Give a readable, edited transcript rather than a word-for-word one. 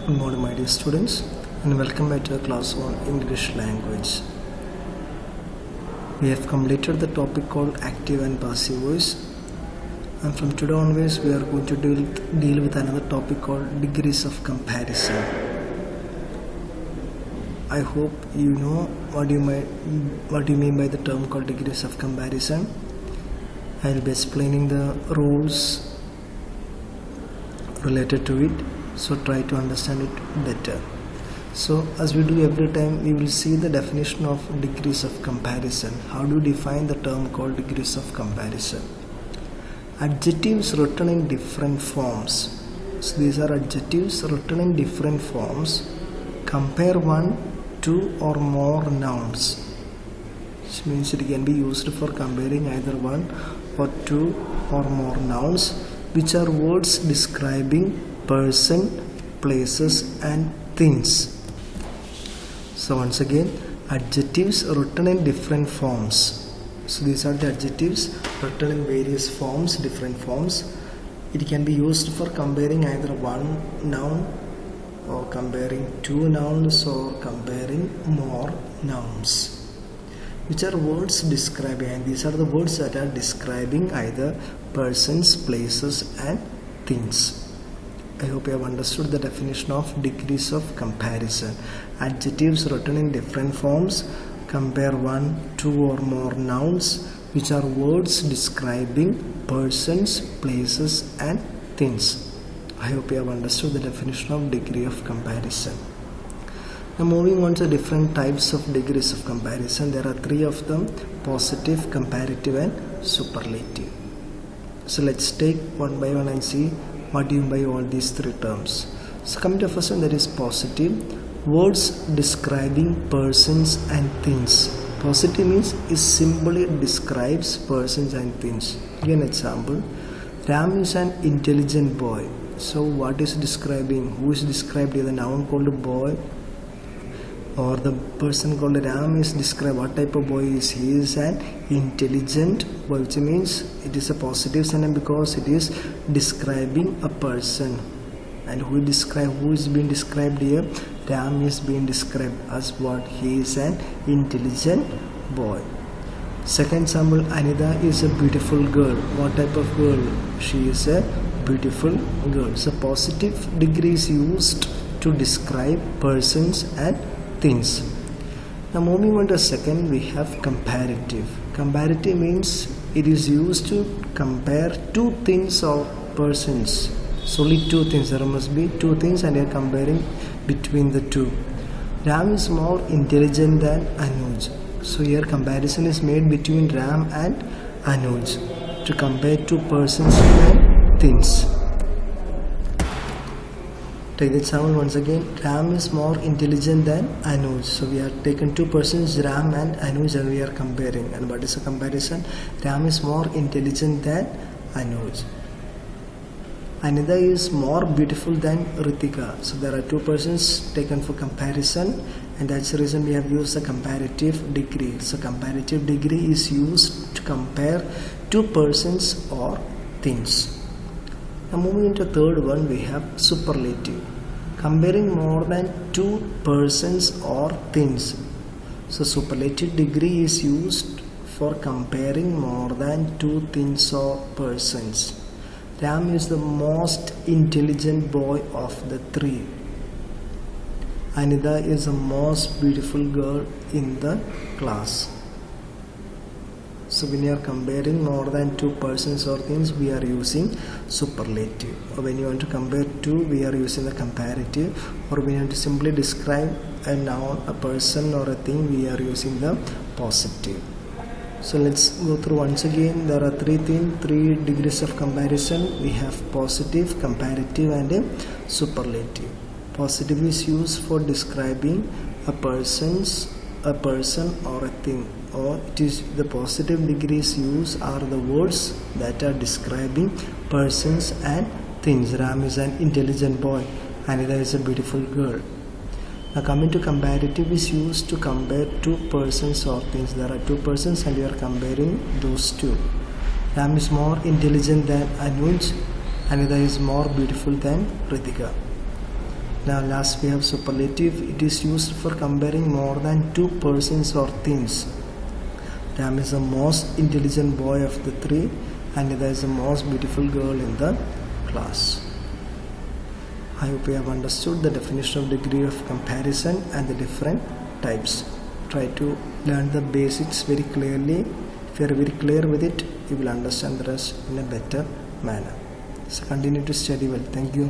Good morning, my dear students, and welcome back to the class on English language. We have completed the topic called active and passive voice, and from today onwards we are going to deal with another topic called degrees of comparison. I hope you know what you mean by the term called degrees of comparison. I will be explaining the rules related to it, so try to understand it better. So as we do every time, we will see the definition of degrees of comparison. How do you define the term called degrees of comparison? Adjectives written in different forms. So these are adjectives written in different forms. Compare one, two or more nouns, which means it can be used for comparing either one or two or more nouns, which are words describing person, places and things. So once again, adjectives written in different forms. So these are the adjectives written in various forms, different forms. It can be used for comparing either one noun or comparing two nouns or comparing more nouns, which are words describing, and these are the words that are describing either persons, places and things. I hope you have understood the definition of degrees of comparison. Adjectives written in different forms, compare one, two or more nouns, which are words describing persons, places and things. I hope you have understood the definition of degree of comparison. Now moving on to different types of degrees of comparison. There are three of them: positive, comparative and superlative. So let's take one by one and see what do you mean by all these three terms. So coming to the first one, that is positive. Words describing persons and things. Positive means it simply describes persons and things. Give an example. Ram is an intelligent boy. So what is describing? Who is described here? The noun called boy, or the person called Ram is described. What type of boy is he? Is an intelligent boy, which means it is a positive sentence because it is describing a person. And who is being described here? Ram is being described as what? He is an intelligent boy. Second example, Anida is a beautiful girl. What type of girl? She is a beautiful girl. So positive degree is used to describe persons and things. Now moving on to second, we have comparative. Comparative means it is used to compare two things or persons. So only two things. There must be two things and you are comparing between the two. Ram is more intelligent than Anuj. So here comparison is made between Ram and Anuj to compare two persons and things. Take the example once again. Ram is more intelligent than Anuj. So we have taken two persons, Ram and Anuj, and we are comparing. And what is the comparison? Ram is more intelligent than Anuj. Anida is more beautiful than Ritika. So there are two persons taken for comparison, and that's the reason we have used the comparative degree. So comparative degree is used to compare two persons or things. Now moving into third one, we have superlative. Comparing more than two persons or things. So superlative degree is used for comparing more than two things or persons. Ram is the most intelligent boy of the three. Anida is the most beautiful girl in the class. So when you are comparing more than two persons or things, we are using superlative. Or when you want to compare two, we are using the comparative. Or when you want to simply describe a noun, a person or a thing, we are using the positive. So let's go through once again. There are three degrees of comparison. We have positive, comparative and a superlative. Positive is used for describing a person or a thing, or it is the positive degrees used are the words that are describing persons and things. Ram is an intelligent boy, Anida is a beautiful girl. Now coming to comparative is used to compare two persons or things. There are two persons and we are comparing those two. Ram is more intelligent than Anuj, Anida is more beautiful than Ritika. Now last we have superlative. It is used for comparing more than two persons or things. Ram is the most intelligent boy of the three, and Nida is the most beautiful girl in the class. I hope you have understood the definition of degree of comparison and the different types. Try to learn the basics very clearly. If you are very clear with it, you will understand the rest in a better manner. So continue to study well. Thank you.